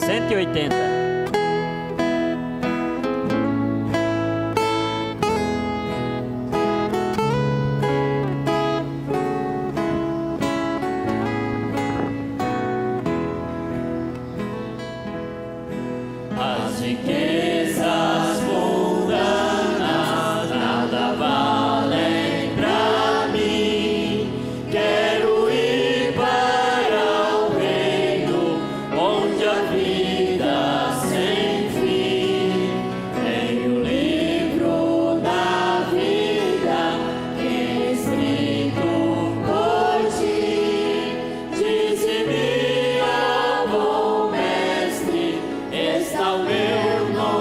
180. As riquezas mundanas nada valem pra mim. Quero ir para o reino onde a vida sem fim. Tem o livro da vida escrito por ti. Dize-me, ó bom mestre, está o meu nome.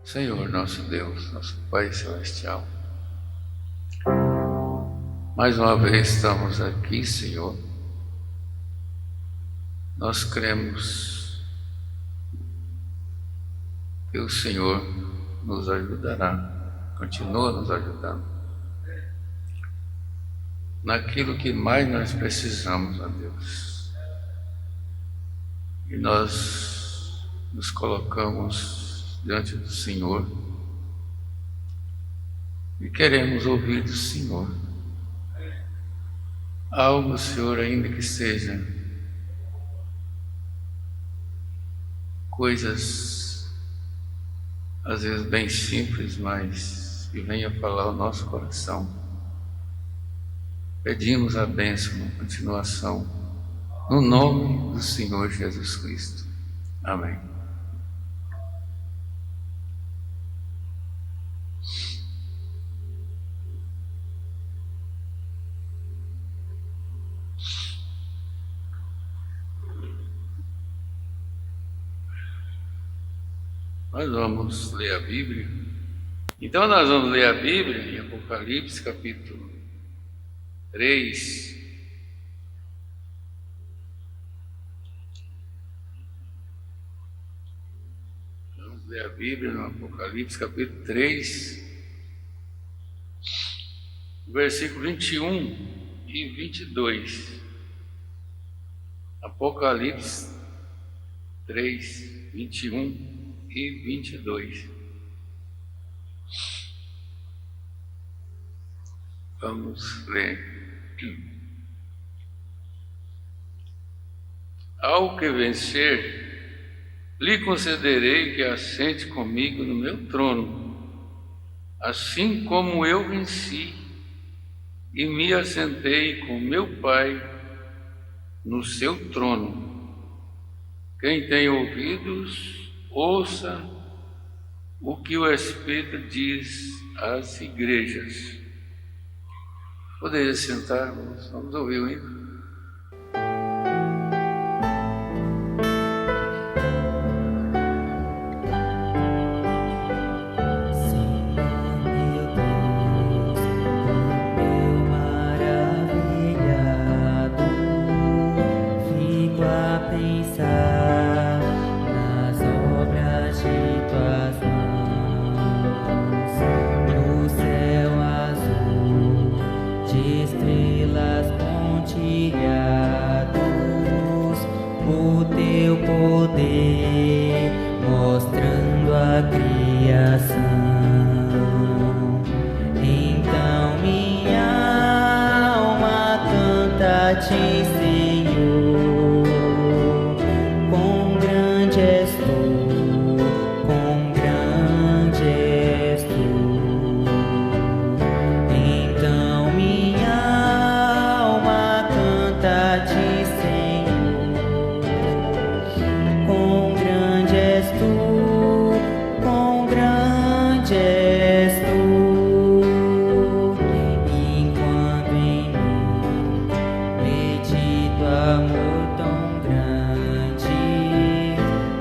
Senhor, nosso Deus, nosso Pai Celestial, mais uma vez estamos aqui, Senhor. Nós cremos que o Senhor nos ajudará, continua nos ajudando naquilo que mais nós precisamos, ó Deus. E nós nos colocamos diante do Senhor e queremos ouvir do Senhor algo, Senhor, ainda que seja coisas às vezes bem simples, mas que venha falar o nosso coração. Pedimos a bênção na continuação, no nome do Senhor Jesus Cristo. Amém. Nós vamos ler a Bíblia. Então nós vamos ler a Bíblia em Apocalipse capítulo 3. Vamos ler a Bíblia no Apocalipse capítulo 3, versículo 21 e 22. Apocalipse 3, 21 e 22. Vamos ler. Ao que vencer, lhe concederei que assente comigo no meu trono, assim como eu venci e me assentei com meu Pai no seu trono. Quem tem ouvidos, ouça o que o Espírito diz às igrejas. Poderia sentar, vamos ouvir o hino. Mostrando a criação. Então minha alma canta a ti, Senhor. Quão grande és tu, quão grande és tu. Então minha alma canta a ti, Senhor. Quão grande és tu, quão grande és tu. Enquanto em mim medito amor tão grande,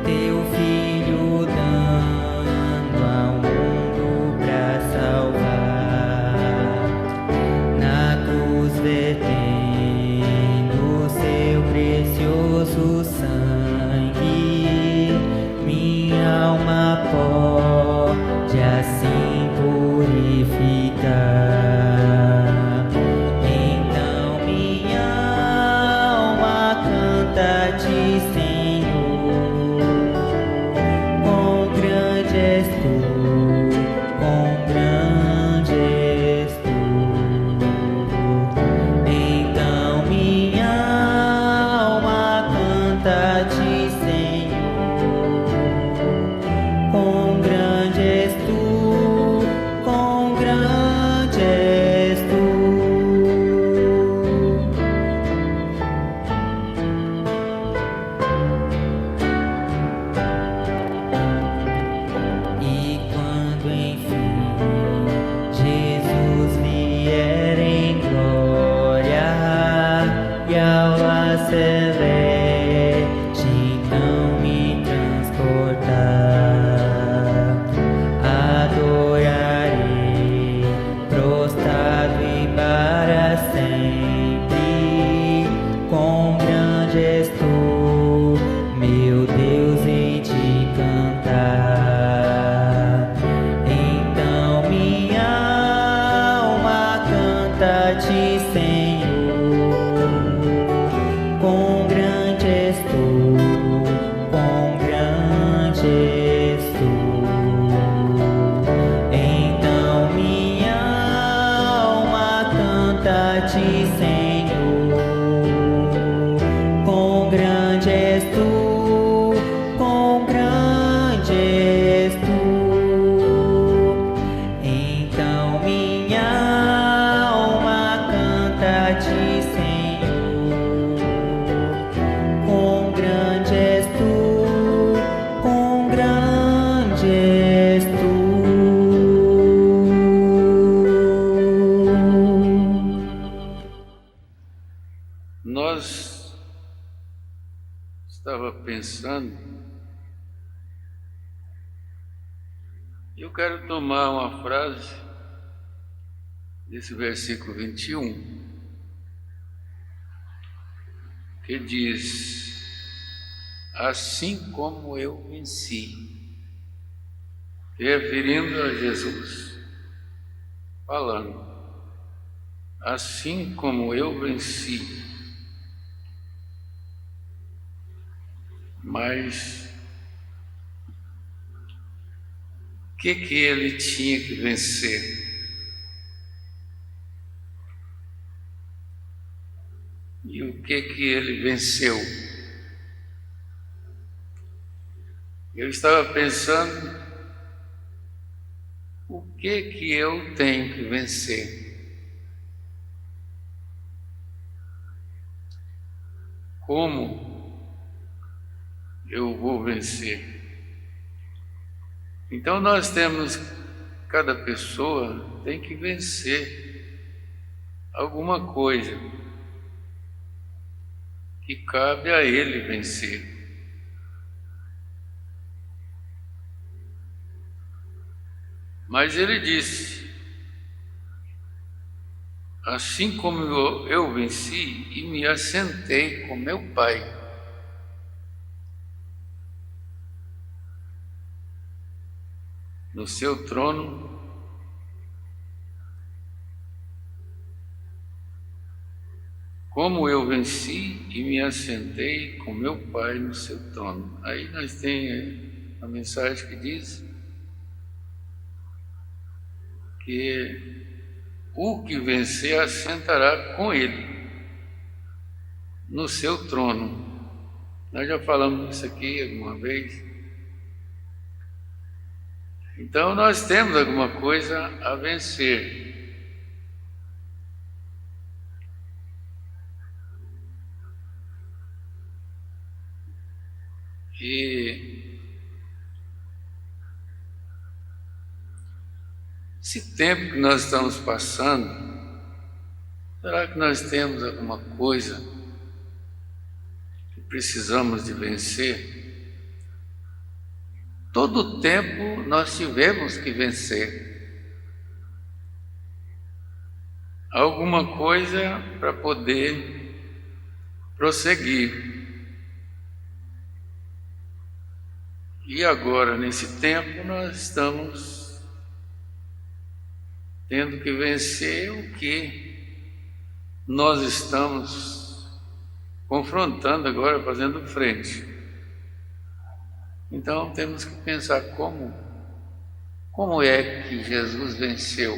teu Filho dando ao mundo pra salvar, na cruz vertendo seu precioso sangue. Minha alma pode assim purificar. Então minha alma canta a ti, Senhor. Quão grande és tu, quão grande és tu. Então minha alma canta a ti, Senhor. Quão grande conversando, eu quero tomar uma frase desse versículo 21, que diz: assim como eu venci, referindo a Jesus, falando, assim como eu venci. Mas o que ele tinha que vencer? E o que ele venceu? Eu estava pensando, o que eu tenho que vencer? Como eu vou vencer? Então nós temos, cada pessoa tem que vencer alguma coisa que cabe a ele vencer. Mas ele disse, assim como eu venci e me assentei com meu Pai. No seu trono, como eu venci e me assentei com meu Pai no seu trono. Aí nós temos a mensagem que diz que o que vencer assentará com ele no seu trono. Nós já falamos disso aqui alguma vez. Então nós temos alguma coisa a vencer. E esse tempo que nós estamos passando, será que nós temos alguma coisa que precisamos de vencer? Todo o tempo nós tivemos que vencer alguma coisa para poder prosseguir. E agora, nesse tempo, nós estamos tendo que vencer o que nós estamos confrontando agora, fazendo frente. Então temos que pensar como é que Jesus venceu.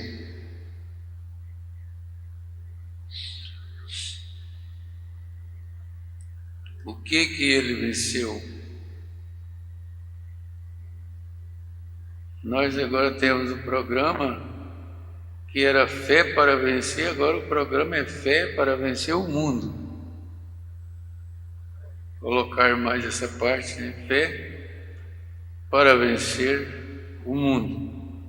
O que ele venceu? Nós agora temos o programa que era Fé para Vencer, agora o programa é Fé para Vencer o Mundo. Colocar mais essa parte, né? Fé para vencer o mundo.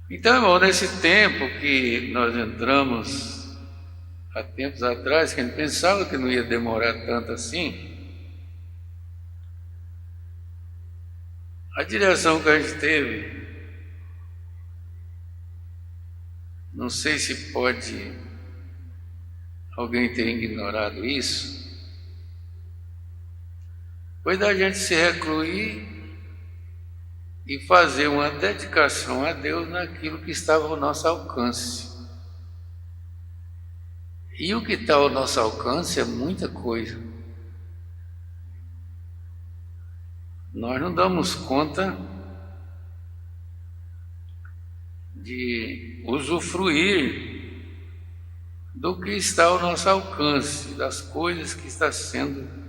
Então, irmão, nesse tempo que nós entramos há tempos atrás, que a gente pensava que não ia demorar tanto assim, a direção que a gente teve, não sei se pode alguém ter ignorado isso, foi da gente se recluir e fazer uma dedicação a Deus naquilo que estava ao nosso alcance. E o que está ao nosso alcance é muita coisa. Nós não damos conta de usufruir do que está ao nosso alcance, das coisas que está sendo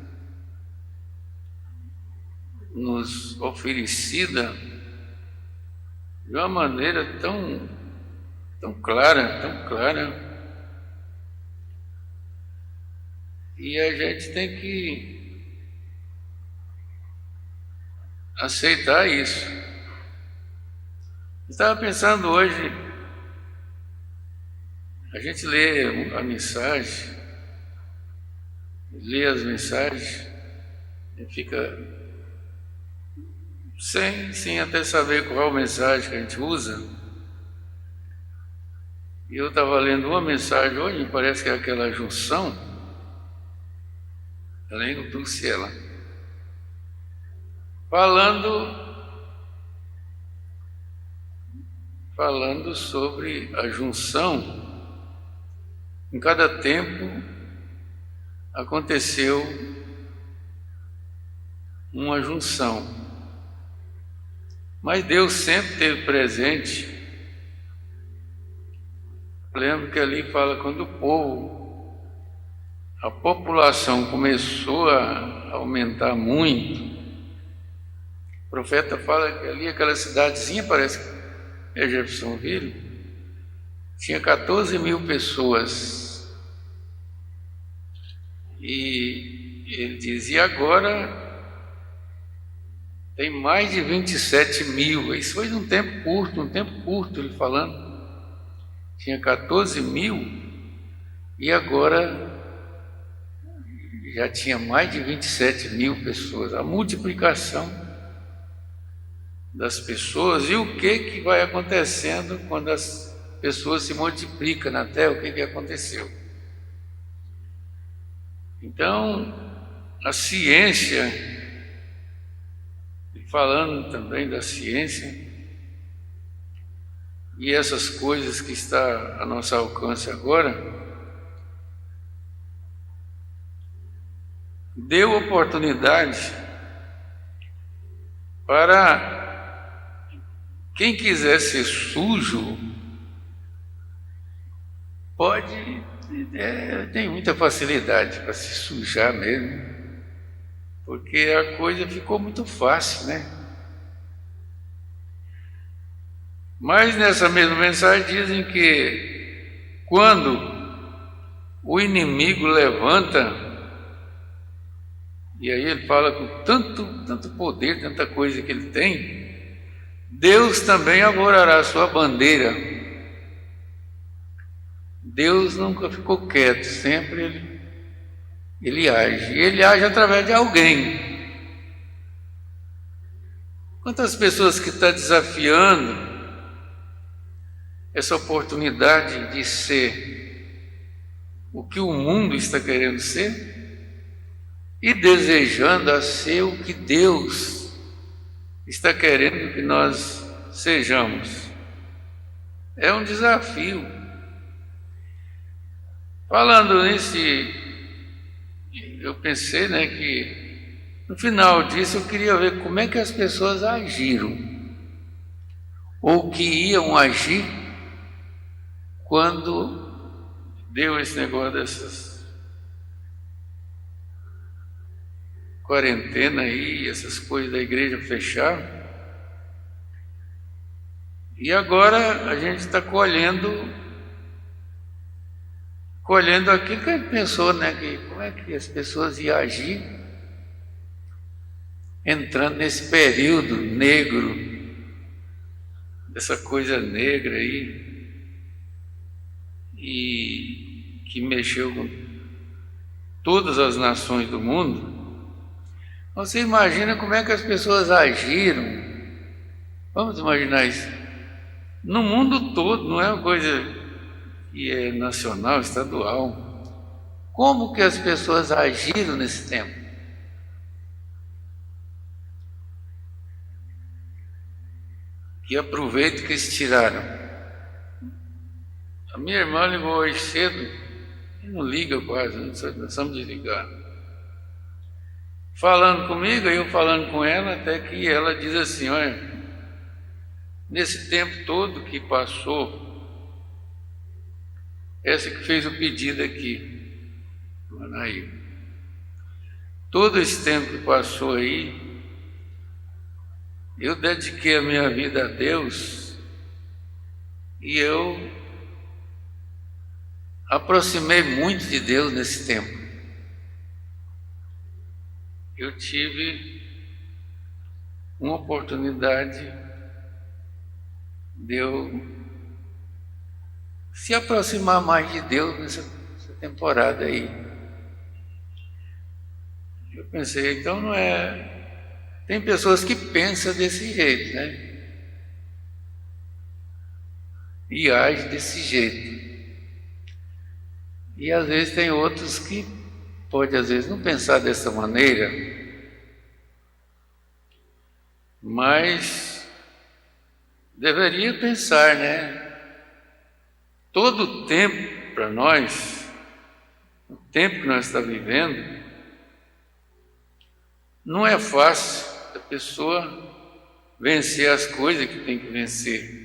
nos oferecida de uma maneira tão clara, e a gente tem que aceitar isso. Eu estava pensando hoje, a gente lê a mensagem, lê as mensagens, fica sem até saber qual mensagem que a gente usa. E eu estava lendo uma mensagem hoje, parece que é aquela junção, além do Dulciela, falando sobre a junção. Em cada tempo aconteceu uma junção, mas Deus sempre esteve presente. Lembro que ali fala quando a população começou a aumentar muito. O profeta fala que ali aquela cidadezinha, parece que é Jeffersonville, tinha 14 mil pessoas. E ele dizia: agora tem mais de 27 mil. Isso foi num tempo curto, ele falando. Tinha 14 mil e agora já tinha mais de 27 mil pessoas. A multiplicação das pessoas. E o que vai acontecendo quando as pessoas se multiplicam na Terra? O que aconteceu? Então, a ciência, falando também da ciência, e essas coisas que está a nosso alcance agora, deu oportunidade para quem quiser ser sujo, tem muita facilidade para se sujar mesmo, porque a coisa ficou muito fácil, né? Mas nessa mesma mensagem dizem que quando o inimigo levanta, e aí ele fala com tanto poder, tanta coisa que ele tem, Deus também arvorará a sua bandeira. Deus nunca ficou quieto, sempre ele age. E ele age através de alguém. Quantas pessoas que estão desafiando essa oportunidade de ser o que o mundo está querendo ser e desejando a ser o que Deus está querendo que nós sejamos. É um desafio. Falando nesse, eu pensei, né, que no final disso eu queria ver como é que as pessoas agiram ou que iam agir quando deu esse negócio dessas quarentena aí, essas coisas da igreja fechar. E agora a gente está colhendo aquilo que a gente pensou, né? Que como é que as pessoas iam agir entrando nesse período negro, dessa coisa negra aí, e que mexeu com todas as nações do mundo. Você imagina como é que as pessoas agiram? Vamos imaginar isso. No mundo todo, não é uma coisa que é nacional, estadual. Como que as pessoas agiram nesse tempo? Que aproveito que eles tiraram. A minha irmã ligou hoje cedo, e não liga quase, nós estamos desligados. Falando comigo, eu falando com ela, até que ela diz assim: olha, nesse tempo todo que passou, essa que fez o pedido aqui, Manaí, todo esse tempo que passou aí, eu dediquei a minha vida a Deus e eu aproximei muito de Deus nesse tempo. Eu tive uma oportunidade de eu se aproximar mais de Deus nessa temporada aí. Eu pensei, então não é... Tem pessoas que pensam desse jeito, né? E agem desse jeito. E às vezes tem outros que pode às vezes não pensar dessa maneira, mas deveria pensar, né? Todo o tempo para nós, o tempo que nós estamos vivendo, não é fácil a pessoa vencer as coisas que tem que vencer.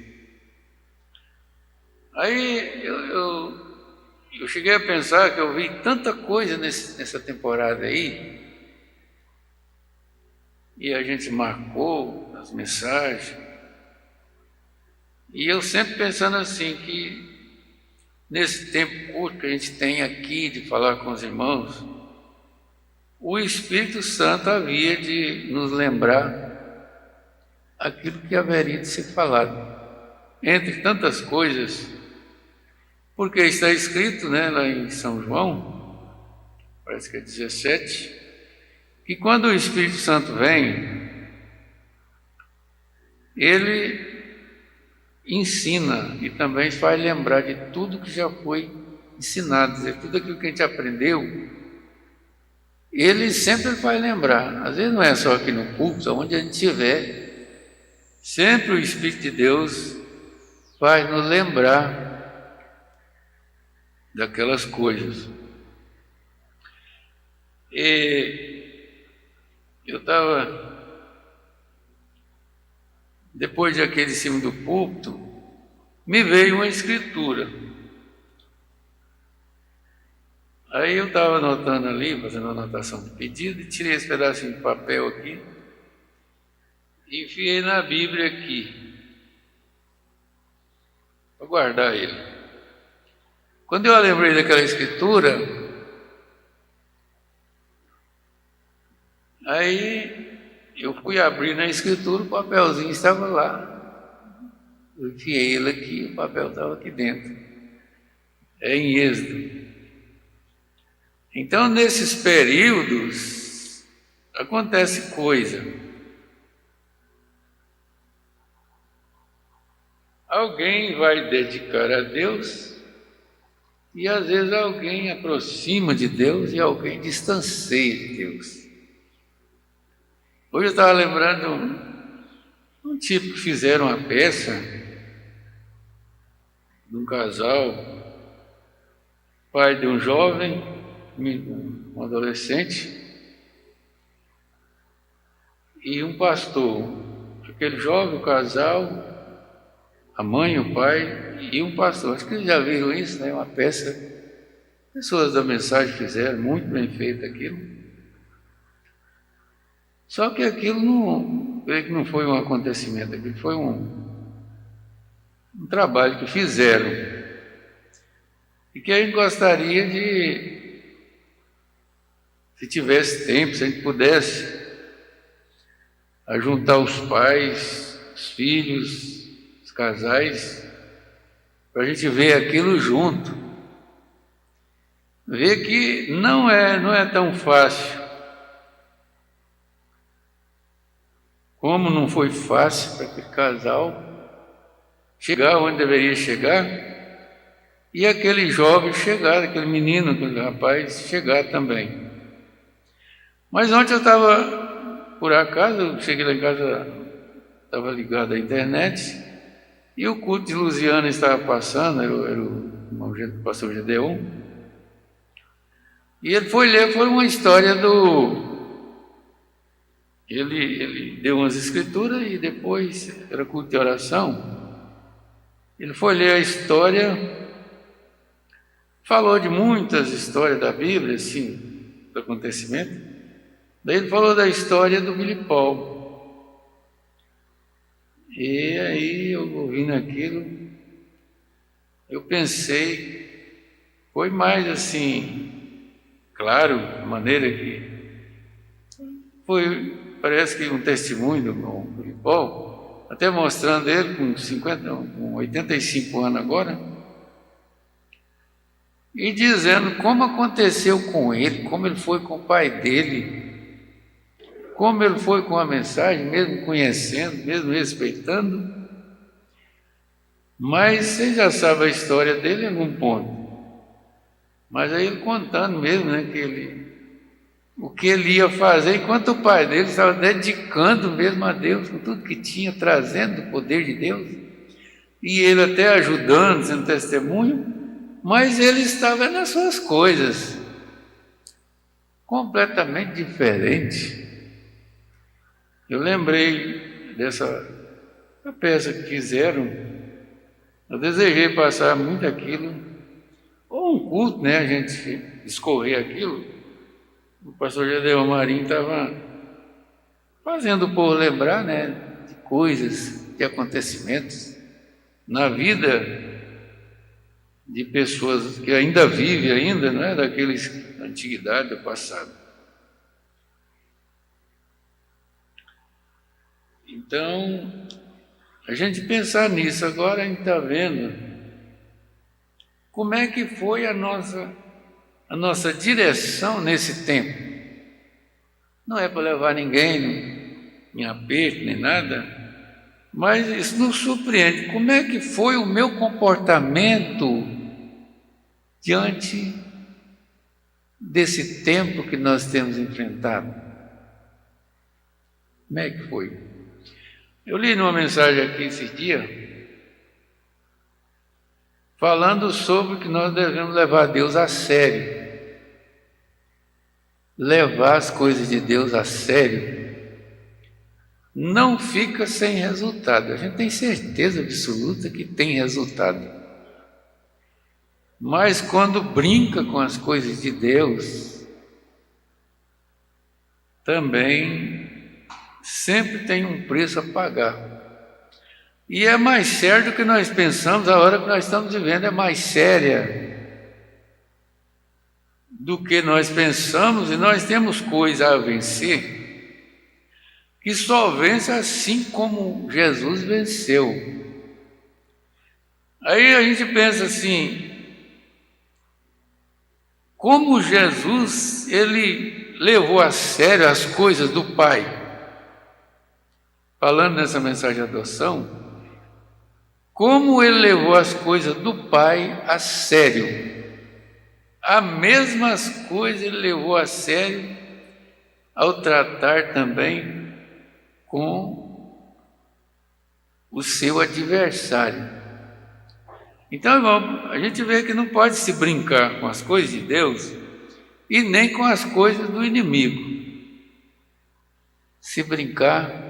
Aí eu cheguei a pensar que eu vi tanta coisa nessa temporada aí, e a gente marcou as mensagens, e eu sempre pensando assim, que nesse tempo curto que a gente tem aqui de falar com os irmãos, o Espírito Santo havia de nos lembrar aquilo que haveria de ser falado, entre tantas coisas, porque está escrito, né, lá em São João, parece que é 17, que quando o Espírito Santo vem, ele ensina e também faz lembrar de tudo que já foi ensinado, dizer, tudo aquilo que a gente aprendeu, ele sempre vai lembrar. Às vezes não é só aqui no púlpito, onde a gente estiver, sempre o Espírito de Deus vai nos lembrar daquelas coisas. E eu estava, depois de aquele em cima do púlpito, me veio uma escritura. Aí eu estava anotando ali, fazendo anotação de pedido, e tirei esse pedacinho de papel aqui, e enfiei na Bíblia aqui, para guardar ele. Quando eu lembrei daquela escritura, aí eu fui abrir na escritura, o papelzinho estava lá. Eu enfiei ele aqui, o papel estava aqui dentro. É em Êxodo. Então, nesses períodos, acontece coisa. Alguém vai dedicar a Deus, e às vezes alguém aproxima de Deus e alguém distancia de Deus. Hoje eu estava lembrando um tipo que fizeram uma peça de um casal, pai de um jovem, um adolescente, e um pastor. Aquele jovem, o casal, a mãe, o pai e um pastor. Acho que eles já viram isso, né? Uma peça. Pessoas da mensagem fizeram, muito bem feito aquilo. Só que aquilo não, creio que não foi um acontecimento, aquilo foi um trabalho que fizeram. E que a gente gostaria de, se tivesse tempo, se a gente pudesse ajuntar os pais, os filhos, os casais, para a gente ver aquilo junto. Ver que não é tão fácil. Como não foi fácil para aquele casal chegar onde deveria chegar, e aquele jovem chegar, aquele menino, aquele rapaz chegar também. Mas ontem eu estava, por acaso, eu cheguei lá em casa, estava ligado à internet, e o culto de Luziana estava passando, era o pastor Gedeon, e ele foi ler, foi uma história do... Ele deu umas escrituras e depois era culto de oração. Ele foi ler a história, falou de muitas histórias da Bíblia, assim, do acontecimento. Daí ele falou da história do Billy Paul. E aí, eu ouvindo aquilo, eu pensei, foi mais assim, claro, de maneira que foi... Parece que um testemunho do Billy Paul, até mostrando ele com 85 anos agora, e dizendo como aconteceu com ele, como ele foi com o pai dele, como ele foi com a mensagem, mesmo conhecendo, mesmo respeitando. Mas você já sabe a história dele em algum ponto. Mas aí ele contando mesmo, né, o que ele ia fazer, enquanto o pai dele estava dedicando mesmo a Deus, com tudo que tinha, trazendo o poder de Deus, e ele até ajudando, sendo testemunho, mas ele estava nas suas coisas, completamente diferente. Eu lembrei dessa peça que fizeram, eu desejei passar muito aquilo, ou um culto, né, a gente escorrer aquilo. O pastor Gedeon Marinho estava fazendo o povo lembrar, né, de coisas, de acontecimentos na vida de pessoas que ainda vivem ainda, não é, daqueles da antiguidade, do passado. Então, a gente pensar nisso agora, a gente está vendo como é que foi a nossa direção nesse tempo. Não é para levar ninguém em aperto nem nada, mas isso nos surpreende. Como é que foi o meu comportamento diante desse tempo que nós temos enfrentado? Como é que foi? Eu li numa mensagem aqui esse dia, falando sobre que nós devemos levar Deus a sério. Levar as coisas de Deus a sério não fica sem resultado. A gente tem certeza absoluta que tem resultado. Mas quando brinca com as coisas de Deus, também sempre tem um preço a pagar. E é mais sério do que nós pensamos, a hora que nós estamos vivendo é mais séria do que nós pensamos, e nós temos coisa a vencer, que só vence assim como Jesus venceu. Aí a gente pensa assim, como Jesus, ele levou a sério as coisas do Pai. Falando nessa mensagem de adoção, como ele levou as coisas do Pai a sério. As mesmas coisas ele levou a sério ao tratar também com o seu adversário. Então, irmão, a gente vê que não pode se brincar com as coisas de Deus e nem com as coisas do inimigo. Se brincar,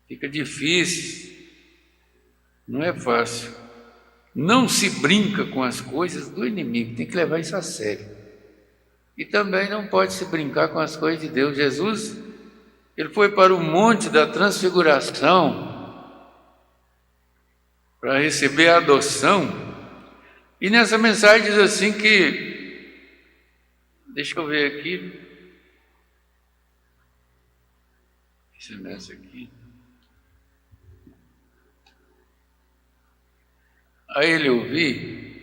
fica difícil, não é fácil. Não se brinca com as coisas do inimigo, tem que levar isso a sério. E também não pode se brincar com as coisas de Deus. Jesus, ele foi para o monte da transfiguração para receber a adoção. E nessa mensagem diz assim que, deixa eu ver aqui, esse nessa aqui. A ele ouvi,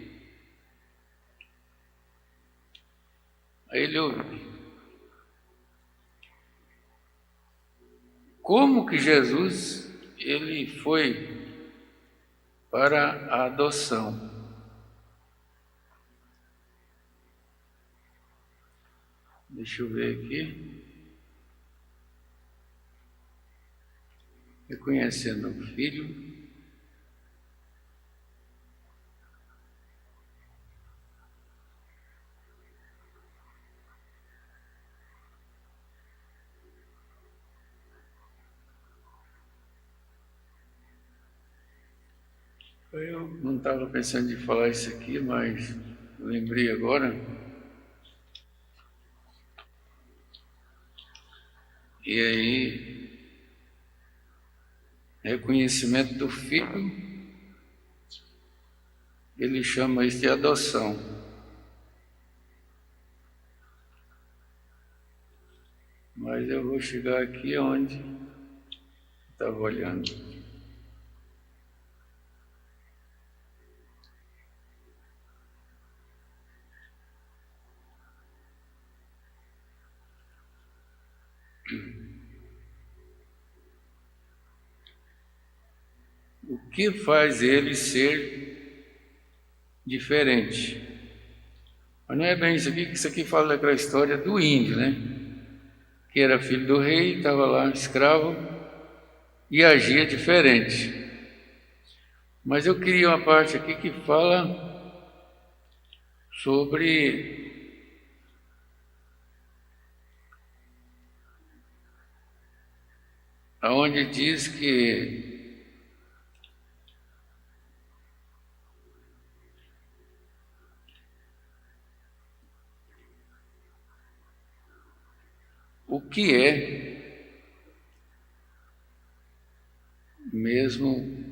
como que Jesus, ele foi para a adoção. Deixa eu ver aqui. Reconhecendo o filho. Eu não estava pensando em falar isso aqui, mas lembrei agora. E aí, reconhecimento do filho, ele chama isso de adoção. Mas eu vou chegar aqui onde estava olhando. que faz ele ser diferente. Mas não é bem isso aqui, que isso aqui fala daquela história do índio, né? Que era filho do rei, estava lá escravo e agia diferente. Mas eu queria uma parte aqui que fala sobre aonde diz que o que é mesmo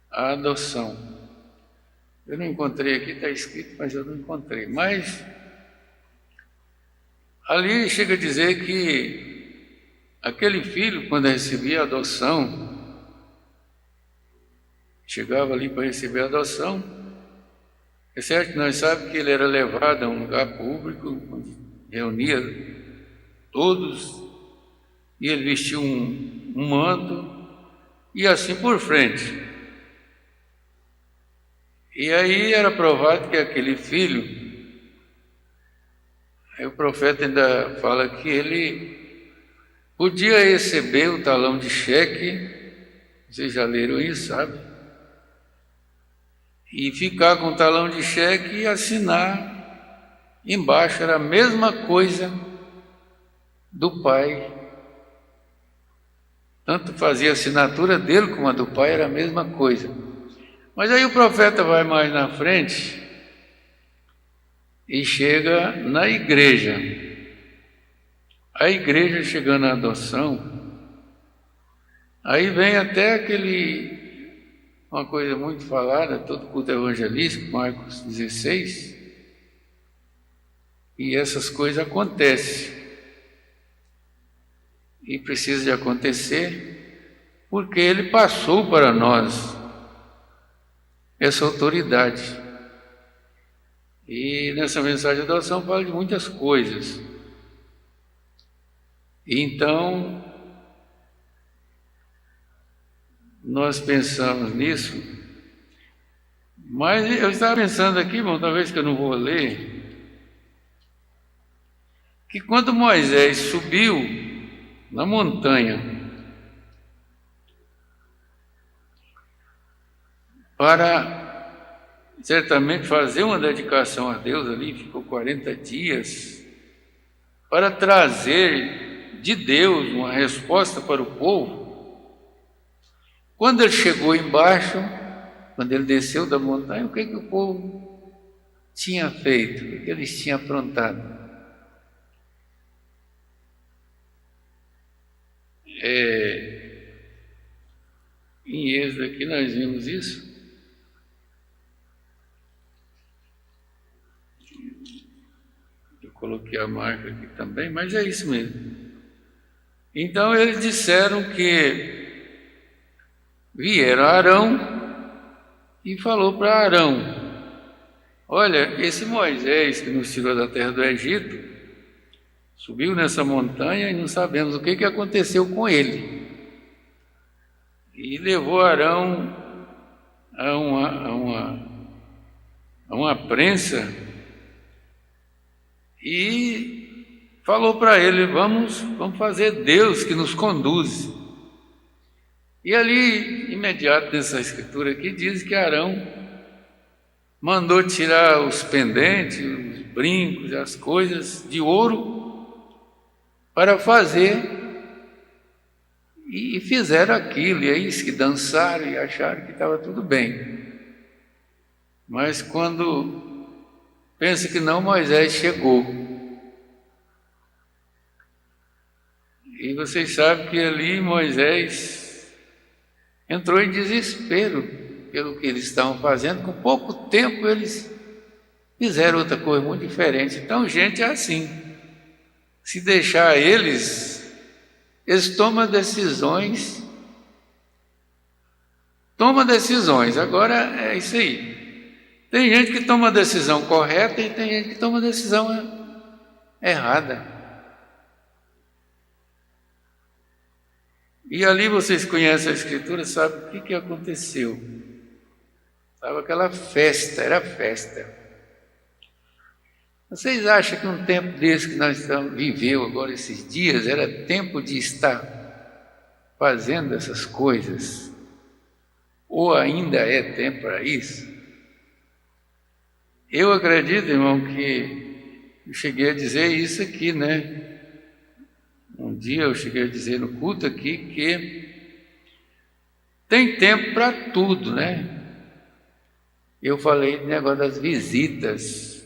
a adoção. Eu não encontrei aqui, está escrito, mas eu não encontrei. Mas ali chega a dizer que aquele filho, quando recebia a adoção, chegava ali para receber a adoção, é certo que nós sabemos que ele era levado a um lugar público, onde reunia todos, e ele vestia um manto, e assim por frente. E aí era provado que aquele filho, aí o profeta ainda fala que ele podia receber o talão de cheque, vocês já leram isso, sabe? E ficar com o talão de cheque e assinar embaixo, era a mesma coisa do pai. Tanto fazia a assinatura dele como a do pai, era a mesma coisa. Mas aí o profeta vai mais na frente e chega na igreja. A igreja chegando à adoção, aí vem até uma coisa muito falada, todo culto evangelístico, Marcos 16, e essas coisas acontecem. E precisa de acontecer, porque ele passou para nós essa autoridade. E nessa mensagem de adoção fala de muitas coisas. Então, nós pensamos nisso, mas eu estava pensando aqui, irmão, talvez que eu não vou ler, que quando Moisés subiu na montanha para certamente fazer uma dedicação a Deus ali, ficou 40 dias, para trazer de Deus uma resposta para o povo. Quando ele chegou embaixo, quando ele desceu da montanha, o que o povo tinha feito? O que eles tinham aprontado? Em Êxodo aqui nós vimos isso. Eu coloquei a marca aqui também, mas é isso mesmo. Então eles disseram que vieram Arão e falou para Arão: olha, esse Moisés que nos tirou da terra do Egito subiu nessa montanha e não sabemos o que aconteceu com ele. E levou Arão a uma prensa e falou para ele: vamos fazer Deus que nos conduz. E ali, imediato nessa escritura aqui, diz que Arão mandou tirar os pendentes, os brincos, as coisas de ouro para fazer, e fizeram aquilo, e é isso que dançaram e acharam que estava tudo bem. Mas quando pensa que não, Moisés chegou. E vocês sabem que ali Moisés entrou em desespero pelo que eles estavam fazendo. Com pouco tempo eles fizeram outra coisa muito diferente. Então, gente, é assim. Se deixar eles tomam decisões. Agora é isso aí. Tem gente que toma a decisão correta e tem gente que toma a decisão errada. E ali vocês conhecem a Escritura, sabem o que aconteceu. Estava aquela festa, era festa. Vocês acham que um tempo desse que nós viveu agora esses dias, era tempo de estar fazendo essas coisas? Ou ainda é tempo para isso? Eu acredito, irmão, que eu cheguei a dizer isso aqui, né? Um dia eu cheguei a dizer no culto aqui que tem tempo para tudo, né? Eu falei do negócio das visitas,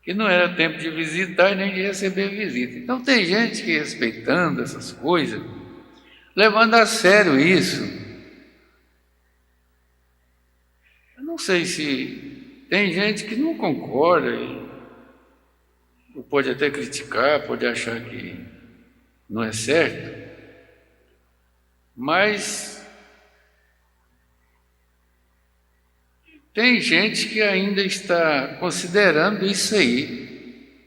que não era tempo de visitar e nem de receber visita. Então tem gente que, respeitando essas coisas, levando a sério isso. Eu não sei se tem gente que não concorda, e pode até criticar, pode achar que não é certo, mas tem gente que ainda está considerando isso aí.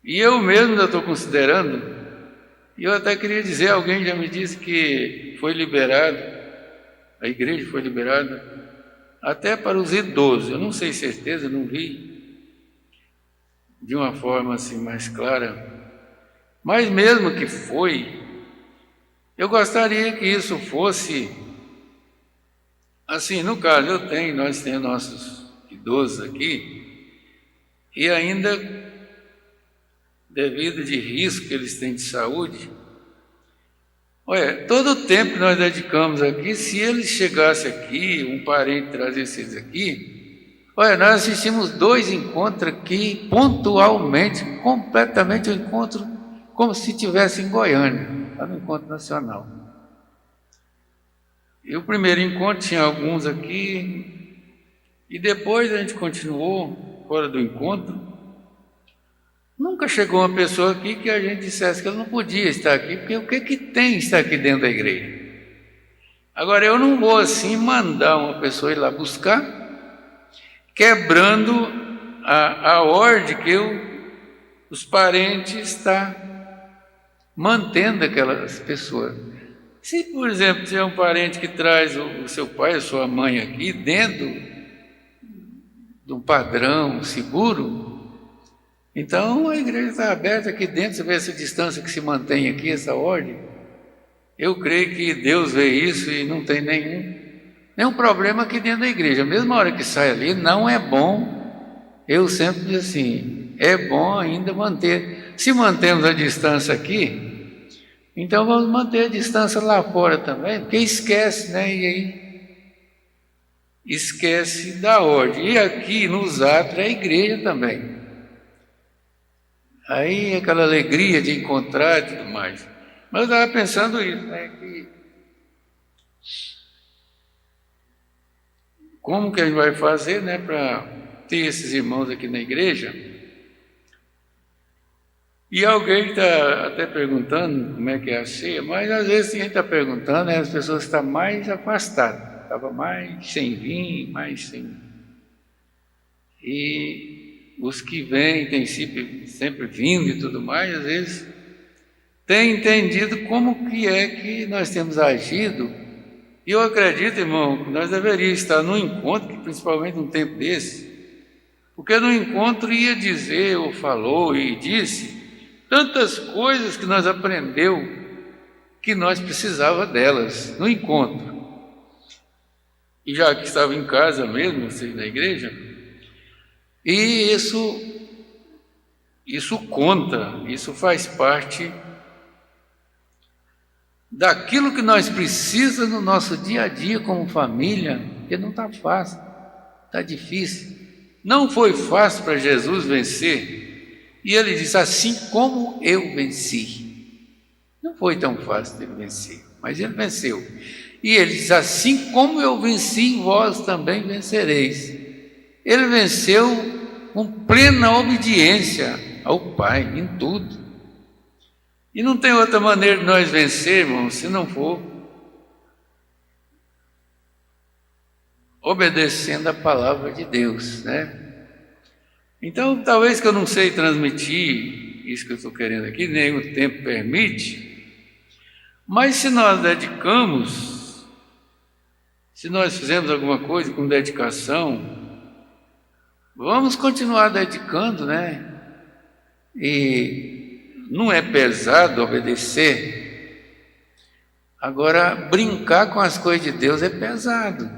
E eu mesmo ainda estou considerando. E eu até queria dizer, alguém já me disse que foi liberado, a igreja foi liberada, até para os idosos. Eu não sei certeza, não vi de uma forma assim mais clara. Mas mesmo que foi, eu gostaria que isso fosse assim. No caso, nós temos nossos idosos aqui, e ainda, devido de risco que eles têm de saúde, olha, todo o tempo que nós dedicamos aqui, se eles chegassem aqui, um parente trazesse eles aqui, olha, nós assistimos 2 encontros aqui, pontualmente, completamente um encontro, como se estivesse em Goiânia, lá no Encontro Nacional. E o primeiro encontro tinha alguns aqui, e depois a gente continuou fora do encontro. Nunca chegou uma pessoa aqui que a gente dissesse que ela não podia estar aqui, porque o que tem estar aqui dentro da igreja? Agora, eu não vou assim mandar uma pessoa ir lá buscar, quebrando a ordem que os parentes estão mantendo aquelas pessoas. Se, por exemplo, tiver um parente que traz o seu pai, a sua mãe aqui, dentro de um padrão seguro, então a igreja está aberta aqui dentro. Você vê essa distância que se mantém aqui, essa ordem. Eu creio que Deus vê isso e não tem nenhum problema aqui dentro da igreja. Mesmo a hora que sai ali, não é bom. Eu sempre digo assim, é bom ainda manter. Se mantemos a distância aqui, então vamos manter a distância lá fora também, porque esquece, né? E aí esquece da ordem. E aqui nos atos é a igreja também. Aí aquela alegria de encontrar e tudo mais. Mas eu estava pensando isso, né? Que como que a gente vai fazer, né, para ter esses irmãos aqui na igreja? E alguém está até perguntando como é que é a ceia, mas às vezes quem está perguntando, né, as pessoas estão mais afastadas, estavam mais sem vir, mais sem. E os que vêm, têm sempre vindo e tudo mais, às vezes têm entendido como que é que nós temos agido. E eu acredito, irmão, que nós deveríamos estar no encontro, principalmente num tempo desse, porque no encontro ia dizer, ou falou e disse, tantas coisas que nós aprendeu, que nós precisava delas no encontro. E já que estava em casa mesmo, vocês na igreja, e isso conta, isso faz parte daquilo que nós precisamos no nosso dia a dia como família, porque não está fácil, está difícil. Não foi fácil para Jesus vencer. E ele diz, assim como eu venci. Não foi tão fácil ele vencer, mas ele venceu. E ele diz, assim como eu venci, vós também vencereis. Ele venceu com plena obediência ao Pai, em tudo. E não tem outra maneira de nós vencermos, se não for obedecendo a palavra de Deus, né? Então, talvez que eu não sei transmitir isso que eu estou querendo aqui, nem o tempo permite, Mas se nós dedicamos, se nós fizemos alguma coisa com dedicação, vamos continuar dedicando, né? E não é pesado obedecer. Agora, brincar com as coisas de Deus é pesado.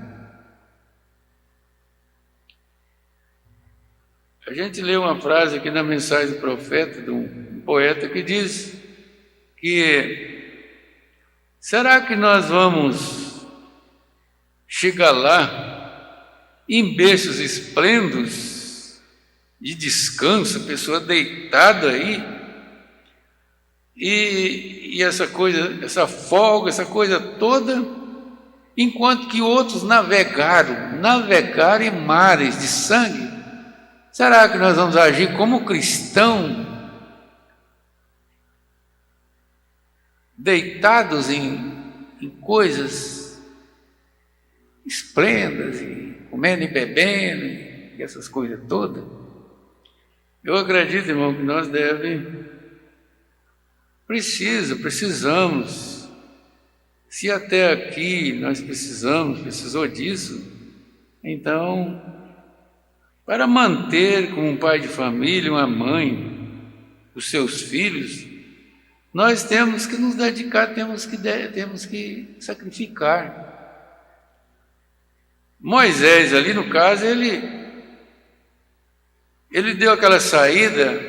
A gente lê uma frase aqui na mensagem do profeta, de um poeta, que diz que será que nós vamos chegar lá em berços esplêndidos de descanso, a pessoa deitada aí, e essa coisa, essa folga, essa coisa toda, enquanto que outros navegaram em mares de sangue? Será que nós vamos agir como cristão, deitados em coisas esplêndidas, e comendo e bebendo, e essas coisas todas? Eu acredito, irmão, que nós precisamos, se até aqui nós precisou disso, então, para manter como um pai de família, uma mãe, os seus filhos, nós temos que nos dedicar, temos que sacrificar. Moisés, ali no caso, ele deu aquela saída,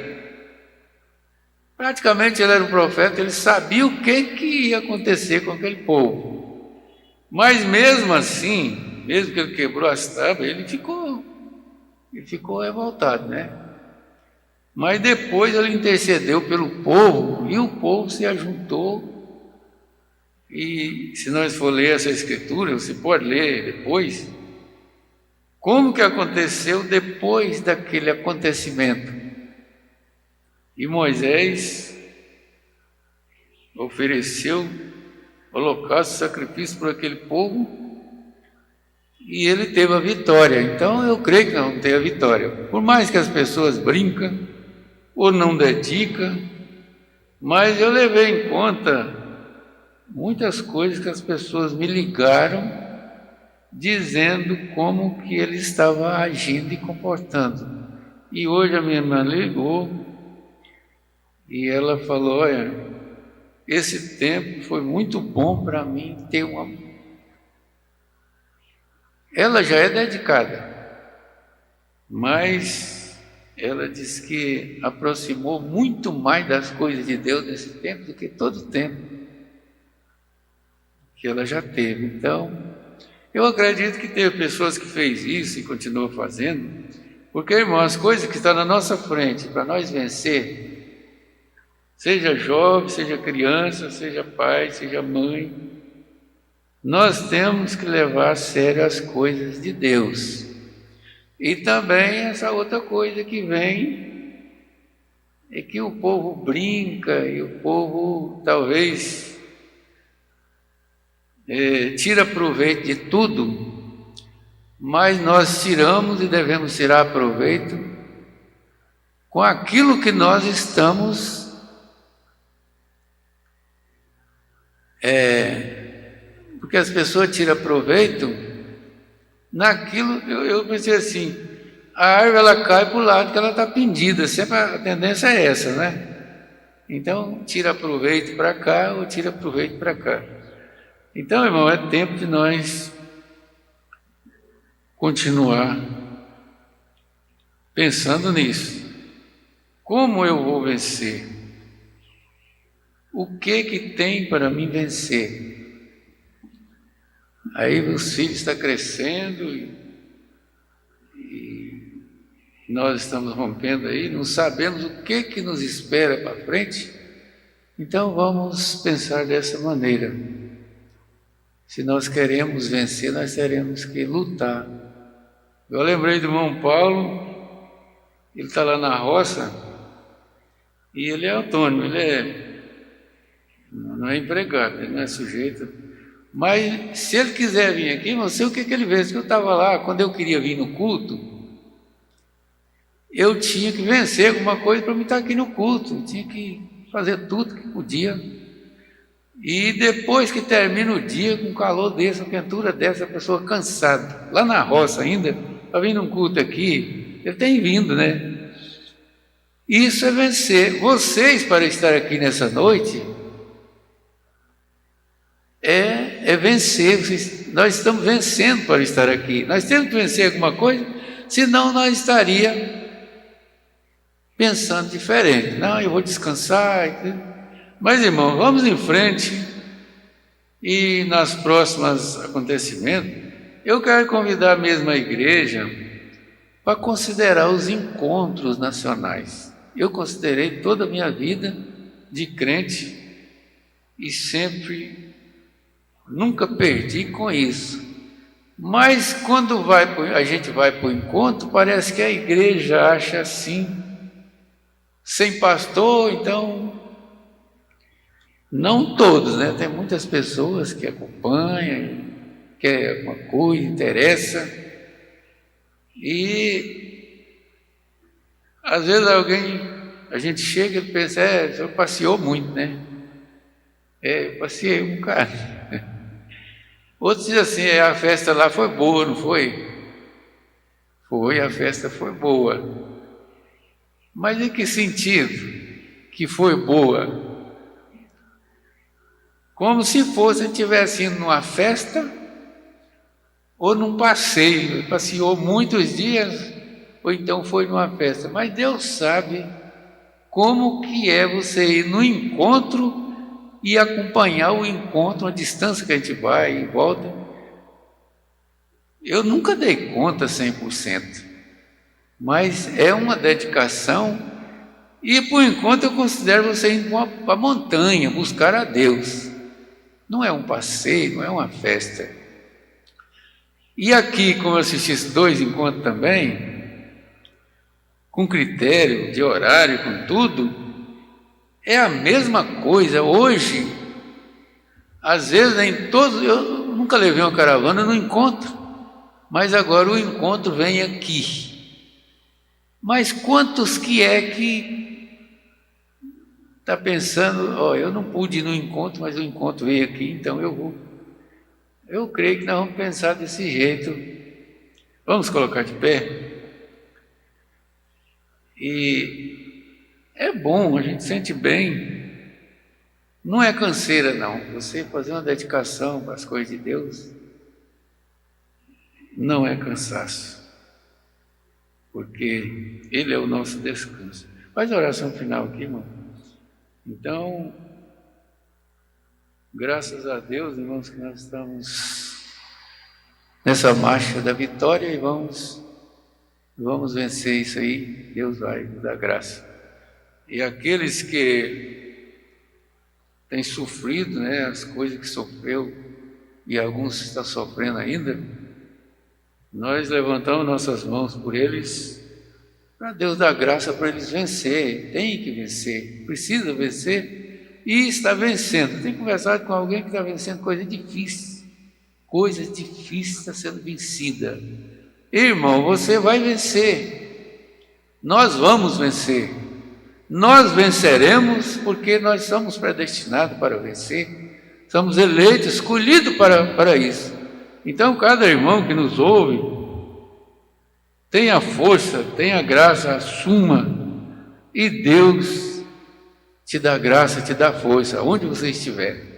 praticamente ele era um profeta, ele sabia o que ia acontecer com aquele povo. Mas mesmo assim, mesmo que ele quebrou as tábuas, ele ficou revoltado, né? Mas depois ele intercedeu pelo povo, e o povo se ajuntou. E se nós for ler essa escritura, você pode ler depois, como que aconteceu depois daquele acontecimento. E Moisés ofereceu holocausto, sacrifício por aquele povo, e ele teve a vitória. Então eu creio que nós vamos ter a vitória. Por mais que as pessoas brincam ou não dedicam, mas eu levei em conta muitas coisas que as pessoas me ligaram, dizendo como que ele estava agindo e comportando. E hoje a minha irmã ligou e ela falou: olha, esse tempo foi muito bom para mim ter uma... Ela já é dedicada, mas ela diz que aproximou muito mais das coisas de Deus nesse tempo do que todo o tempo que ela já teve. Então, eu acredito que teve pessoas que fez isso e continuam fazendo, porque, irmão, as coisas que estão na nossa frente para nós vencer, seja jovem, seja criança, seja pai, seja mãe, nós temos que levar a sério as coisas de Deus. E também essa outra coisa que vem é que o povo brinca e o povo talvez tira proveito de tudo, mas nós tiramos e devemos tirar proveito com aquilo que nós estamos porque as pessoas tiram proveito naquilo. Eu pensei assim, a árvore ela cai para o lado que ela está pendida, sempre a tendência é essa, né? Então tira proveito para cá ou tira proveito para cá. Então, irmão, é tempo de nós continuar pensando nisso. Como eu vou vencer? O que tem para mim vencer? Aí os filhos estão crescendo e nós estamos rompendo aí, não sabemos o que nos espera para frente. Então vamos pensar dessa maneira. Se nós queremos vencer, nós teremos que lutar. Eu lembrei do irmão Paulo, ele está lá na roça e ele é autônomo, não é empregado, ele não é sujeito. Mas se ele quiser vir aqui, não sei o que ele fez, que eu estava lá, quando eu queria vir no culto, eu tinha que vencer alguma coisa para me estar aqui no culto, eu tinha que fazer tudo que podia E depois que termina o dia, com calor desse, uma quentura dessa, a pessoa cansada, lá na roça ainda, está vindo um culto aqui, ele tem vindo, né? Isso é vencer. Vocês, para estar aqui nessa noite, é vencer. Nós estamos vencendo para estar aqui. Nós temos que vencer alguma coisa, senão nós estaríamos pensando diferente. Não, eu vou descansar. Mas, irmão, vamos em frente. E nas próximas acontecimentos, eu quero convidar mesmo a igreja para considerar os encontros nacionais. Eu considerei toda a minha vida de crente e sempre, nunca perdi com isso. Mas quando a gente vai para o encontro, parece que a igreja acha assim, sem pastor, então, não todos, né? Tem muitas pessoas que acompanham, quer alguma coisa, interessa, e às vezes a gente chega e pensa, o senhor passeou muito, né? Eu passeei um bocado. Outros dizem assim, a festa lá foi boa, não foi? Foi, a festa foi boa. Mas em que sentido que foi boa? Como se fosse estivesse indo numa festa ou num passeio. Ele passeou muitos dias, ou então foi numa festa. Mas Deus sabe como que é você ir no encontro e acompanhar o encontro, a distância que a gente vai e volta. Eu nunca dei conta 100%, mas é uma dedicação, e por enquanto eu considero você ir para a montanha, buscar a Deus. Não é um passeio, não é uma festa. E aqui, como eu assisti esses 2 encontros também, com critério de horário, com tudo, é a mesma coisa. Hoje, às vezes, em todos, eu nunca levei uma caravana no encontro, mas agora o encontro vem aqui. Mas quantos que é que está pensando, eu não pude ir no encontro, mas o encontro veio aqui, então eu vou. Eu creio que nós vamos pensar desse jeito. Vamos colocar de pé? E é bom, a gente sente bem. Não é canseira, não. Você fazer uma dedicação para as coisas de Deus não é cansaço, porque Ele é o nosso descanso. Faz a oração final aqui, irmão. Então, graças a Deus, irmãos, que nós estamos nessa marcha da vitória e vamos vencer isso aí. Deus vai nos dar graça. E aqueles que têm sofrido, né, as coisas que sofreu, e alguns estão sofrendo ainda, nós levantamos nossas mãos por eles, para Deus dar graça para eles vencer. Tem que vencer, precisa vencer e está vencendo. Tem conversado com alguém que está vencendo coisas difíceis está sendo vencida. Irmão, você vai vencer, nós vamos vencer, nós venceremos porque nós somos predestinados para vencer, somos eleitos, escolhidos para isso. Então cada irmão que nos ouve, tenha força, tenha graça, assuma, e Deus te dá graça, te dá força, onde você estiver.